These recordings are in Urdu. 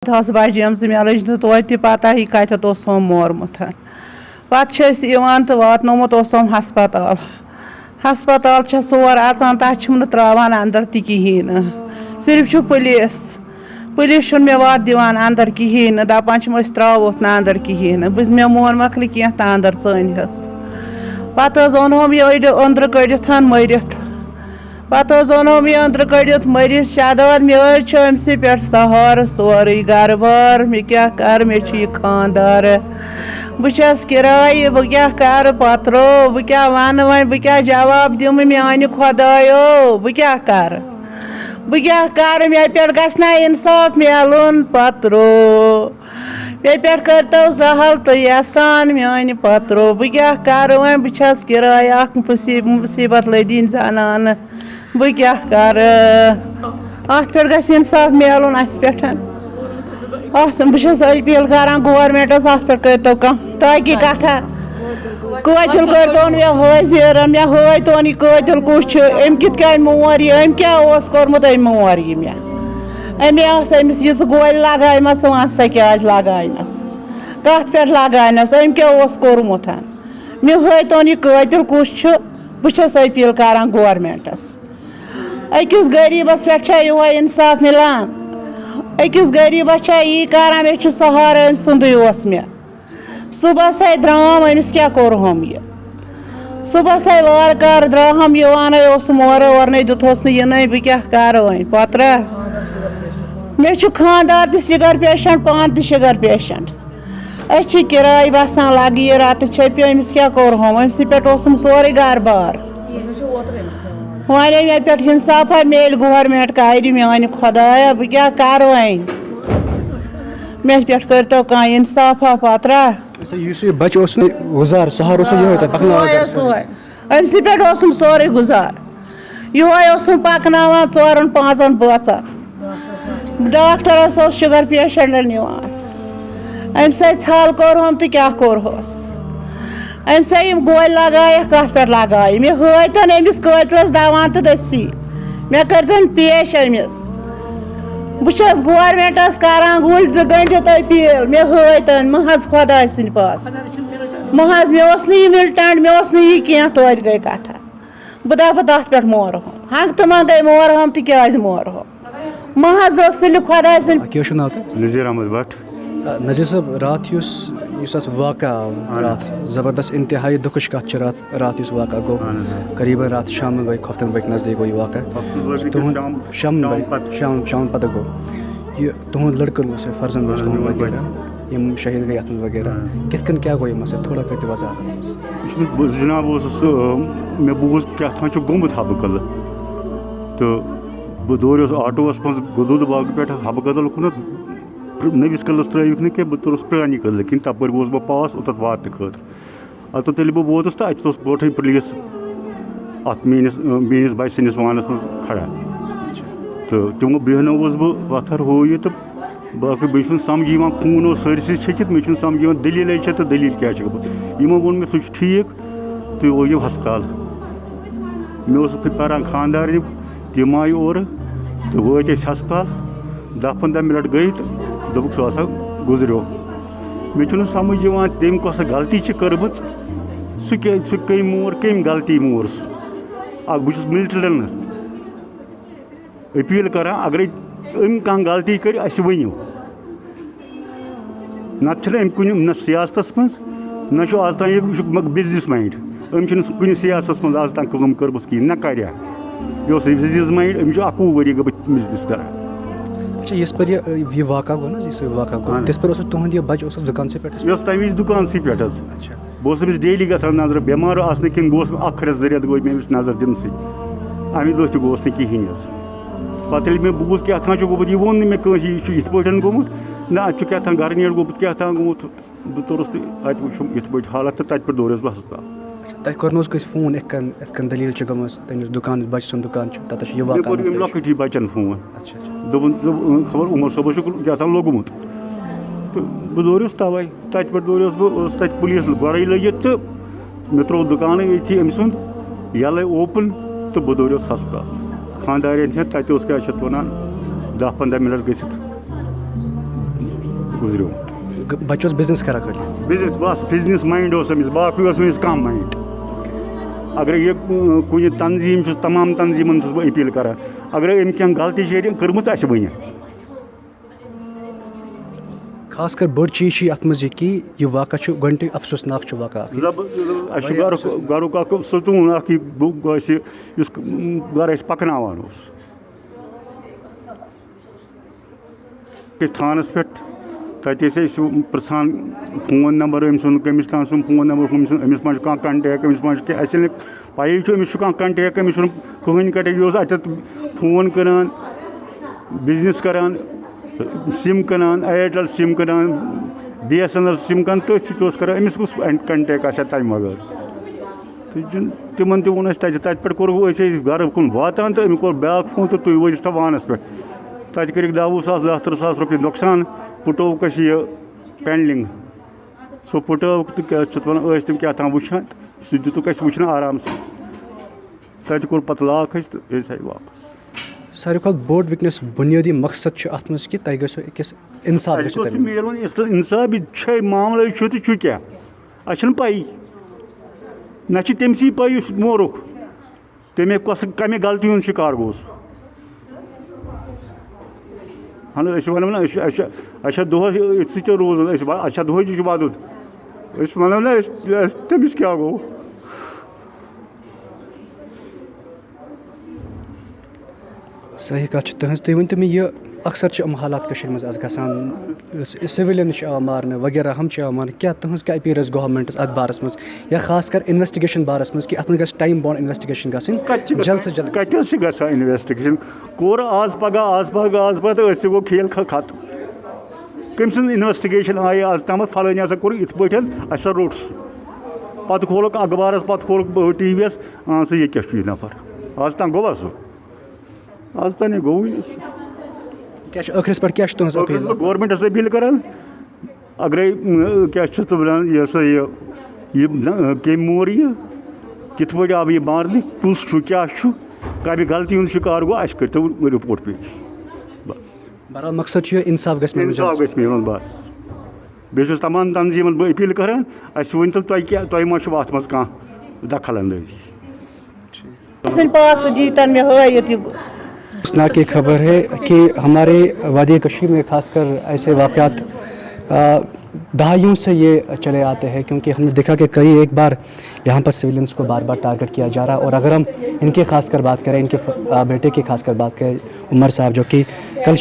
7 بجے مےٚ لٔج نہٕ توتہِ تہِ پتہ یہِ کتٮ۪تھ اوس سوم مورمُت پتہٕ چھِ أسۍ یِوان تہٕ واتنومُت اوسُم ہسپتال چھَس اور اژان تتھ چھِم نہٕ ترٛاوان اندر تہِ کِہیٖنۍ نہٕ صرف چھُ پُلیٖس چھُنہٕ مےٚ وَتھ دِوان اندر کِہیٖنۍ نہٕ دپان چھِم أسۍ ترٛاوہوتھ نہٕ اندر کِہیٖنۍ نہٕ مےٚ مونمَکھ نہٕ کینٛہہ تہٕ اندر ژٲنۍہَس پتہٕ حظ اوٚنہوم یہِ أنٛدرٕ کٔڑِتھ مٔرِتھ پتہٕ حظ اوٚنہوم یہِ أنٛدرٕ کٔڑِتھ مٔرِتھ شاداد مےٚ حظ چھُ أمسٕے پٮ۪ٹھ سہارٕ سورُے گرٕ بار مےٚ کیٛاہ کَرٕ مےٚ چھُ یہِ خانٛدار بہٕ چھَس کِرایہِ بہٕ کیٛاہ کَرٕ پترو بہٕ کیٛاہ وَنہٕ وۄنۍ بہٕ کیٛاہ جواب دِمہٕ میٛانہِ خۄدایو بہٕ کیٛاہ کَرٕ مےٚ پٮ۪ٹھ گژھِ نا اِنصاف میلُن پترو مےٚ پٮ۪ٹھ کٔرۍتو سہل تہٕ یَسان میٛانہِ پترو بہٕ کیٛاہ کَرٕ وۄنۍ بہٕ چھَس کِراے اکھ مُصیٖبت لٔدیٖن زنانہٕ بہٕ کیٛاہ کَرٕ اَتھ پٮ۪ٹھ گژھِ اِنصاف میلُن اَسہِ پٮ۪ٹھ بہٕ چھَس أپیٖل کَران گورمٮ۪نٛٹَس اَتھ پٮ۪ٹھ کٔرۍتو کانٛہہ تاکہِ کَتھا قٲتِل کٔرۍتون مےٚ حٲضِر مےٚ ہٲیتون یہِ قٲتِل کُس چھُ أمۍ کِتھ کٔنۍ مور یہِ أمۍ کیٛاہ اوس کوٚرمُت أمۍ مور یہِ مےٚ أمۍ ٲس أمِس یِژھ گولہِ لگایمَژ ژٕ وَن سا کیٛاہ آسہِ لگاینَس کَتھ پٮ۪ٹھ لگاینَس أمۍ کیٛاہ اوس کوٚرمُت مےٚ ہٲیتون یہِ قٲتِل کُس چھُ بہٕ چھَس أپیٖل کَران گورمٮ۪نٛٹَس أکِس غریٖبَس پٮ۪ٹھ چھا یِہوٚے اِنصاف مِلان أکِس غریٖبَس چھا یی کَران مےٚ چھُ سہارٕ أمۍ سُنٛدُے اوس مےٚ صُبحسٕے درٛام أمِس کیٛاہ کوٚرہوم یہِ صُبحسٕے وارٕ کارٕ درٛاہَم یِوانَے اوسُم اورَے دیُتہوس نہٕ یِنَے بہٕ کیٛاہ کَرٕ وۄنۍ پترا مےٚ چھُ خانٛدار تہِ شُگر پیشنٛٹ پانہٕ تہِ شُگر پیشنٛٹ أسۍ چھِ کِراے بسان لگہٕ رَتہٕ چھٔپہِ أمِس کیٛاہ کوٚرہوم أمسٕے پٮ۪ٹھ اوسُم سورُے گرٕ بار وۄنۍ مےٚ پٮ۪ٹھ اِنصافا میلہِ گورمٮ۪نٛٹ کَرِ میٛانہِ خۄدایا بہٕ کیٛاہ کَرٕ وۄنۍ مےٚ پٮ۪ٹھ کٔرۍتو کانٛہہ اِنصافا پترا یُس یہِ بَچہٕ اوس گُزار سہار اوس سُے أمسٕے پٮ۪ٹھ اوسُم سورُے گُزار یِہوٚے اوسُم پَکناوان 4-5 بٲژَن ڈاکٹرَس اوس شُگر پیشنٛٹَن نِوان أمۍ سٕے ژھَل کوٚرہوم تہٕ کیٛاہ کوٚرہوس أمۍ سٕے یِم گولہِ لگایَکھ کَتھ پٮ۪ٹھ لگایہِ مےٚ ہٲیتون أمِس قٲتلَس دَوان تہٕ دٔستی مےٚ کٔرۍتون پیش أمِس بہٕ چھَس گورمٮ۪نٛٹَس کَران گُلۍ 2 گٔنٛڈِتھ أپیٖل مےٚ ہٲیتون مہٕ حظ خۄداے سٕنٛدِ پاسہٕ مہٕ حظ مےٚ اوس نہٕ یہِ مِلٹنٛٹ مےٚ اوس نہٕ یہِ کینٛہہ توتہِ گٔے کَتھا بہٕ دَپہٕ تَتھ پٮ۪ٹھ مورہوم ہنٛگہٕ تہٕ منٛگَے مورہوم تہٕ کیٛازِ مورہوم مہٕ حظ ٲس سُلہِ خۄداے سٕنٛدِ کیٛاہ چھُ ناو تۄہہِ نذیٖر احمد بٹ نذیٖر صٲب راتھ یُس اَتھ واقعہ آو راتھ زبردست انتہائی دُکھٕچ کَتھ چھِ راتھ یُس واقعہ گوٚو قریٖباً راتھ شامہٕ بٲگۍ خۄفتن بٲگۍ نزدیٖک گوٚو یہِ واقعہ شام پَتہٕ گوٚو یہِ تُہُنٛد لٔڑکہٕ اوس فرزنٛد اوس تُہُنٛد وغیرہ یِم شہیٖد گٔے اَتھ منٛز وغیرہ کِتھ کٔنۍ کیٛاہ گوٚو یِمن سۭتۍ تھوڑا کٔرِو تُہۍ وضاحت بہٕ جِناب اوسُس مےٚ بوٗز کیٛاہ تام چھُ گوٚمُت حبہٕ قدل تہٕ بہٕ دوریوس آٹوٗوَس منٛز گُدوٗد باغہٕ پٮ۪ٹھ حبہٕ قدل کُنَتھ نٔوِس قدلَس ترٛٲوِکھ نہٕ کینٛہہ بہٕ توٚرُس پرٛانہِ قدلہٕ کِنۍ تَپٲرۍ گوٚوُس بہٕ پاس اوٚتَتھ واتنہٕ خٲطرٕ اَدٕ تیٚلہِ بہٕ ووتُس تہٕ اَتہِ اوس برونٛٹھٕے پُلیٖس اَتھ میٛٲنِس بَچہِ سٕنٛدِس وانَس منٛز کھڑا تہٕ تِمو بیٚہنووُس بہٕ پَتھر ہُہ یہِ تہٕ باقٕے بیٚیہِ چھُنہٕ سَمجھی یِوان خوٗن اوس سٲرسٕے چھٔکِتھ مےٚ چھُنہٕ سَمجھی یِوان دٔلیٖلٕے چھےٚ تہٕ دٔلیٖل کیٛاہ چھِ گٔمٕژ یِمو ووٚن مےٚ سُہ چھُ ٹھیٖک تُہۍ وٲیِو ہسپتال مےٚ اوس پَران خانٛدارنہِ تِم آیہِ اورٕ تہٕ وٲتۍ أسۍ ہسپتال 10-15 مِنٹ گٔے تہٕ دوٚپُکھ سُہ ہسا گُزریو مےٚ چھُنہٕ سَمٕجھ یِوان تٔمۍ کۄس غلطی چھِ کٔرمٕژ سُہ کٔمۍ مور کٔمۍ غلطی مور سُہ اکھ بہٕ چھُس مِلٹرٛین أپیٖل کَران اگرے أمۍ کانٛہہ غلطی کٔرِ اَسہِ ؤنِو نَتہٕ چھِنہٕ أمۍ کُنہِ نہ سِیاستَس منٛز نہ چھُ آز تام یہِ چھُ بِزنِس مایِنٛڈ أمۍ چھِنہٕ کُنہِ سِیاستَس منٛز آز تام کٲم کٔرمٕژ کِہیٖنۍ نہ کَرِ ہا یہِ اوس بِزنِس مایِنٛڈ أمِس چھُ 21 ؤری گٔمٕتۍ بِزنِس کَران اچھا یِژھ پھِرِ یہِ واقعہ گوٚو نہ حظ یُس یہِ واقعہ گوٚو تِژھ پھِرِ اوس تُہُنٛد یہِ بَچہٕ اوس دُکانسٕے پٮ۪ٹھ یہِ اوس تَمہِ وِزِ دُکانسٕے پٮ۪ٹھ حظ اچھا بہٕ اوسُس أمِس ڈیلی گژھان نظرِ بٮ۪مار آسنہٕ کِنۍ گوٚوُس بہٕ 1 رٮ۪تھ گوٚو مےٚ أمِس نظر دِنسٕے اَمہِ دۄہ تہِ گوٚوُس نہٕ کِہیٖنۍ حظ پَتہٕ ییٚلہِ مےٚ بوٗز کیٛاہ تام چھُ گوٚمُت یہِ ووٚن نہٕ مےٚ کٲنٛسہِ یہِ چھُ یِتھ پٲٹھۍ گوٚمُت نہ اَتہِ چھُ کیٛاہ تام گرنیٹ گوٚمُت کیٛاہ تام گوٚمُت بہٕ توٚرُس تہٕ اَتہِ وٕچھُم یِتھ پٲٹھۍ حالت تہٕ تَتہِ پٮ۪ٹھ دوریوس بہٕ ہسپتال تۄہہِ کوٚر نہٕ حظ کٲنٛسہِ فون یِتھ کٔنۍ دٔلیٖل چھِ گٔمٕژ تٔمِس دُکان بَچہِ سُنٛد دُکان چھُ تَتٮ۪تھ چھُ یہِ واقعہ کوٚر أمۍ لۄکٕٹۍ ہی بَچَن فون اچھا دوٚپُن خبر عمر صٲبَس چھُ کیٛاہ تام لوٚگمُت تہٕ بہٕ دوریوس تَوَے تَتہِ پٮ۪ٹھ دوریوس بہٕ اوس تَتہِ پُلیٖس گۄڈَے لٔگِتھ تہٕ مےٚ ترٛوو دُکانٕے ییٚتھی أمۍ سُنٛد یَلَے اوپُن تہٕ بہٕ دوریوس ہسپتال خانٛدارٮ۪ن چھِ تَتہِ اوس کیٛاہ چھِ اَتھ وَنان 10-15 مِنٹ گٔژھِتھ گزریومُت. بچہ بزنس کران خٲلی بزنس بس بزنس مائنڈ اوس أمِس باقٕے اوس أمِس کم مائنڈ. اگر یہ کُنہِ تنظیٖم چھُس تمام تنظیٖمن چھُس بہٕ أپیٖل کران اگر أمۍ کینٛہہ غلطی چھِ کٔرمٕژ اَسہِ ؤنِتھ. خاص کر بٔڑ چیٖز چھِ اَتھ منٛز یہِ کہِ یہِ واقعہ چھُ گۄڈنیُٚٹٕے افسوٗسناک چھُ واقعہ. اَسہِ چھُ گرُک اکھ ستوٗن اکھ اَسہِ یُس گرٕ اَسہِ پکناوان اوس. أکِس تھانس پٮ۪ٹھ تَتہِ ٲسۍ أسۍ پرٛژھان فون نمبر أمۍ سُنٛد کٔمِس تام سُنٛد فون نمبر أمِس ما چھُ کانٛہہ کنٹیکٹ أمِس ما چھُ کینٛہہ اَسہِ ییٚلہِ نہٕ پَیی چھُ أمِس چھُ کانٛہہ کنٹیکٹ أمِس چھُنہٕ کٕہٕنۍ کنٹیکٹ. یہِ اوس اَتٮ۪تھ فون کٕنان بِزنس کران سِم کٕنان اِیرٹل سِم کٕنان BSNL سِم کٕنان تٔتھۍ سۭتۍ اوس کران أمِس کُس کنٹیکٹ آسہِ ہا تَمہِ بغٲر. تِمن تہِ ووٚن اَسہِ تَتہِ پٮ۪ٹھ کوٚر أسۍ گرٕ کُن واتان تہٕ أمۍ کوٚر بیٛاکھ فون تہٕ تُہۍ وٲتِو سا وانَس پٮ۪ٹھ. تَتہِ کٔرِکھ 10,000 10-13 ساس رۄپیہِ نۄقصان. پُٹووُکھ أسۍ یہِ پینڈِنٛگ سُہ پُٹووُکھ تہٕ کیٛاہ چھِ اَتھ وَنان ٲسۍ تِم کیٛاہ تام وٕچھان سُہ دِتُکھ اَسہِ وٕچھنہٕ آرام سان. تَتہِ کوٚر پَتہٕ لاک اَسہِ تہٕ أسۍ آیہِ واپس. ساروی کھۄتہٕ بوٚڑ وٕنکٮ۪نَس بُنیٲدی مقصد چھُ اَتھ منٛز کہِ تۄہہِ گژھیو أکِس اِنصاف اَسہِ گوٚژھ میلُن اِنصاف. یہِ چھے معاملے چھُ تہٕ چھُ کیٛاہ اَسہِ چھُنہٕ پَیی نہ چھِ تٔمسٕے پَے یُس مورُکھ تٔمۍ کَمہِ غلطی ہُنٛد شِکار گوٚو سُہ. اہن حظ أسۍ وَنو نہ اَسہِ چھا دۄہَس أتھۍ سۭتۍ روزُن اَسہِ چھا دۄہَے تہِ چھُ وَدُن أسۍ وَنو نہ تٔمِس کیٛاہ گوٚو. صحیح کَتھ چھِ تُہٕنٛز. تُہۍ ؤنۍتو مےٚ یہِ اکثر چھِ یِم حالات کٔشیٖرِ منٛز آز گژھان سِوِلَن چھِ یِوان مارنہٕ وغیرہ ہُم چھِ یِوان مارنہٕ. کیٛاہ تُہٕنٛز کیٛاہ اپیٖل ٲس گورمٮ۪نٛٹَس اَتھ بارَس منٛز یا خاص کر اِنوٮ۪سٹِگیشَن بارَس منٛز کہِ اَتھ منٛز گژھِ ٹایم باونٛڈ اِنوٮ۪سٹِگیشَن گژھٕنۍ جلد سے جلد. کَتہِ حظ چھِ گژھان اِنوٮ۪سٹِگیشَن کوٚر آز پَگاہ أتھۍ سۭتۍ گوٚو کھیل ختم. کٔمۍ سٕنٛز اِنوٮ۪سٹِگیشَن آیہِ آز تامَتھ فلٲنۍ ہسا کوٚر یِتھ پٲٹھۍ اَسہِ ہسا روٚٹ سُہ. پَتہٕ کھولُکھ اخبارَس پَتہٕ کھولُکھ ٹی وی یَس سا یہِ کیٛاہ چھُ یہِ نفر آز تام گوٚوا سُہ آز تام ہے گوٚوُے نہٕ سُہ. کیٛاہ چھُ ٲخرَس پٮ۪ٹھ کیٛاہ چھُ تُہٕنٛز اپیٖل؟ گورمٮ۪نٛٹَس أپیٖل کران اگرے کیٛاہ چھُس ژٕ وَنان یہِ ہسا یہِ کٔمۍ مور یہِ کِتھ پٲٹھۍ آو یہِ مارنہٕ کُس چھُ کیٛاہ چھُ کَمہِ غلطی ہُنٛد شِکار گوٚو اَسہِ کٔرۍتو رِپوٹ پیش. بس بہرحال مقصد چھُ اِنصاف گژھِ مِلُن. اِنصاف گژھِ مِلُن بس. بیٚیہِ چھُس تمام تنظیٖمن بہٕ أپیٖل کران اَسہِ ؤنۍتو تۄہہِ ما چھُو اَتھ منٛز کانٛہہ دخل اندٲزی. افسوسناک یہ خبر ہے کہ ہمارے وادی کشمیر میں خاص کر ایسے واقعات دہائیوں سے یہ چلے آتے ہیں کیونکہ ہم نے دیکھا کہ کئی ایک بار یہاں پر سویلینس کو بار بار ٹارگٹ کیا جا رہا ہے. اور اگر ہم ان کے خاص کر بات کریں ان کے بیٹے کی خاص کر بات کریں عمر صاحب جو کہ کل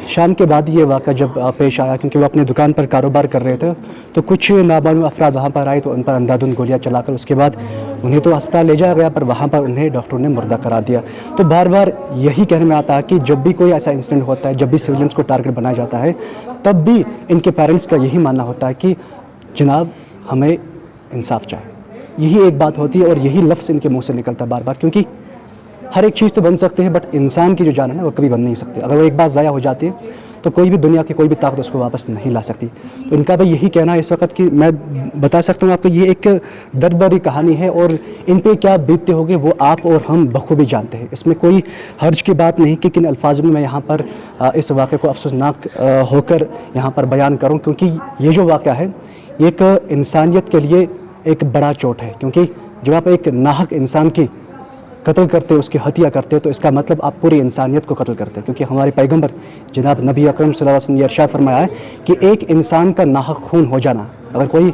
شام کے بعد یہ واقعہ جب پیش آیا کیونکہ وہ اپنے دکان پر کاروبار کر رہے تھے تو کچھ نامعلوم افراد وہاں پر آئے تو ان پر اندھادھند گولیاں چلا کر اس کے بعد انہیں تو ہسپتال لے جایا گیا پر وہاں پر انہیں ڈاکٹروں نے مردہ قرار دیا. تو بار بار یہی کہنے میں آتا ہے کہ جب بھی کوئی ایسا انسیڈنٹ ہوتا ہے جب بھی سویلینس کو ٹارگٹ بنایا جاتا ہے تب بھی ان کے پیرنٹس کا یہی ماننا ہوتا ہے کہ جناب ہمیں انصاف چاہیے. یہی ایک بات ہوتی ہے اور یہی لفظ ان کے منہ سے نکلتا ہے بار بار کیونکہ ہر ایک چیز تو بن سکتے ہیں بٹ انسان کی جو جان ہے نا وہ کبھی بن نہیں سکتی. اگر وہ ایک بات ضائع ہو جاتی ہے تو کوئی بھی دنیا کی کوئی بھی طاقت اس کو واپس نہیں لا سکتی. تو ان کا بھی یہی کہنا ہے اس وقت کہ میں بتا سکتا ہوں آپ کو یہ ایک درد بھری کہانی ہے اور ان پہ کیا بیتتے ہوگے وہ آپ اور ہم بخوبی جانتے ہیں. اس میں کوئی حرج کی بات نہیں کہ کن الفاظ میں یہاں پر اس واقعے کو افسوسناک ہو کر یہاں پر بیان کروں کیونکہ یہ جو واقعہ ہے یہ ایک انسانیت کے لیے ایک بڑا چوٹ ہے. کیونکہ جب آپ ایک ناحق انسان کی قتل کرتے اس کی ہتیا کرتے تو اس کا مطلب آپ پوری انسانیت کو قتل کرتے. کیونکہ ہمارے پیغمبر جناب نبی اکرم صلی اللہ علیہ وسلم نے ارشاد فرمایا ہے کہ ایک انسان کا ناحق خون ہو جانا اگر کوئی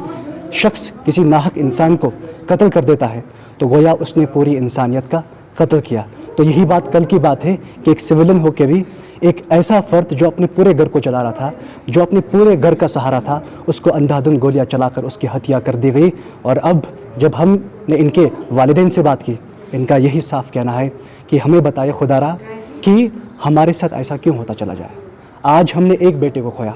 شخص کسی ناحق انسان کو قتل کر دیتا ہے تو گویا اس نے پوری انسانیت کا قتل کیا. تو یہی بات کل کی بات ہے کہ ایک سویلین ہو کے بھی ایک ایسا فرد جو اپنے پورے گھر کو چلا رہا تھا جو اپنے پورے گھر کا سہارا تھا اس کو اندھادھند گولیاں چلا کر اس کی ہتیا کر دی گئی. اور اب جب ہم نے ان کے والدین سے بات کی ان کا یہی صاف کہنا ہے کہ ہمیں بتائے خدا را کہ ہمارے ساتھ ایسا کیوں ہوتا چلا جائے. آج ہم نے ایک بیٹے کو کھویا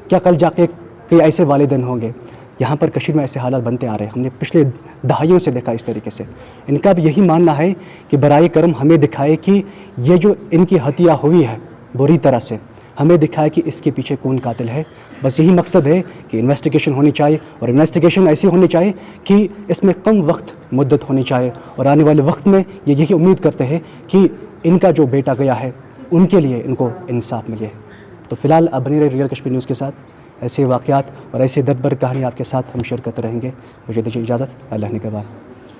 کیا کل جا کے کئی ایسے والدین ہوں گے. یہاں پر کشمیر میں ایسے حالات بنتے آ رہے ہیں ہم نے پچھلے دہائیوں سے دیکھا اس طریقے سے. ان کا بھی یہی ماننا ہے کہ برائے کرم ہمیں دکھائے کہ یہ جو ان کی ہتیا ہوئی ہے بری طرح سے ہمیں دکھائے کہ اس کے پیچھے کون قاتل ہے. بس یہی مقصد ہے کہ انویسٹیگیشن ہونی چاہیے اور انویسٹیگیشن ایسی ہونی چاہیے کہ اس میں کم وقت مدت ہونی چاہیے. اور آنے والے وقت میں یہ یہی امید کرتے ہیں کہ ان کا جو بیٹا گیا ہے ان کے لیے ان کو انصاف ملے. تو فی الحال اب بنی رہے ریئل کشمیر نیوز کے ساتھ ایسے واقعات اور ایسے دردبر کہانی آپ کے ساتھ ہم شیئر کرتے رہیں گے. مجھے دیجیے اجازت. اللہ نگہبان.